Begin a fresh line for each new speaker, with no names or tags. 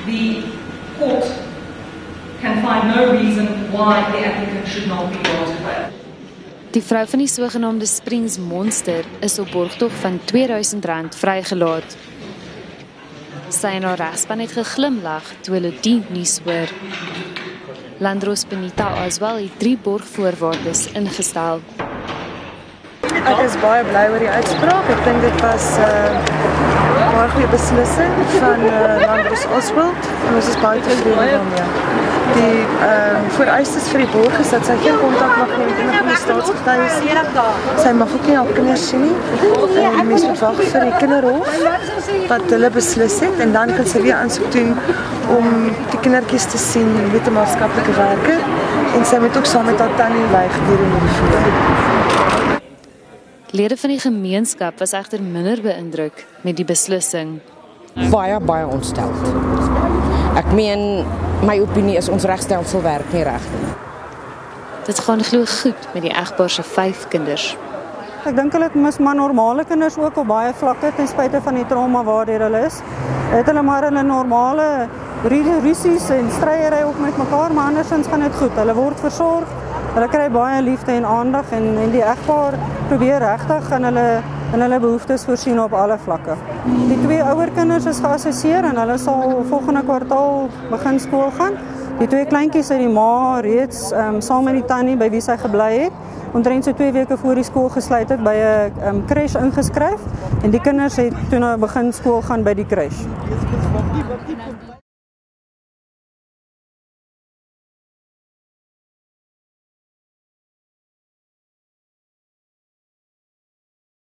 the court can find no reason why the applicant should not be granted bail.
Die vrou van die sogenaamde Springs Monster is op borgtog van R2000 vrygelaat. Sy en haar regspan het geglimlag toe hulle die nuus hoor. Landros Benita Oswald het 3 borgvoorwaardes ingestel.
Ek is baie bly oor die uitspraak. Ek dink dit was baie goeie beslissing van Landros Oswald en ons is baie tevrede daarmee. Die vereistes vir die borg is dat sy geen kontak mag neem met enige van die staatsgetuies nie. Sy mag ook nie haar kinders sien nie. Die mens moet wag vir die kinderhof wat hulle beslis het en dan kan sy weer aansoek doen om die kindertjies te sien met 'n maatskaplike werker en sy moet ook saam met haar tannie wy gedurende die voeding.
Lede van die gemeenskap was egter minder beïndruk met die beslissing.
Baie ontstel. Ek meen, my opinie is ons regstelsel werk nie reg nie.
Dit gaan glo goed met die egpaar se 5 kinders.
Ek dink hulle mis maar normale kinders ook op baie vlakke ten spyte van die trauma waardeur hulle is. Het hulle maar hulle normale rusies en stryery ook met mekaar, maar andersins gaan dit goed. Hulle word versorg. Hulle kry baie liefde en aandag en die egpaar probeer regtig in hulle behoeftes voorsien op alle vlakke. Die 2 ouer kinders is geassesseer en hulle sal volgende kwartaal begin skool gaan. Die 2 kleintjies het die ma reeds saam met die tannie by wie sy gebly het, omtrent so 2 weke voor die skool gesluit het by 'n crash ingeskryf en die kinders het toe nou begin skool gaan by die crash.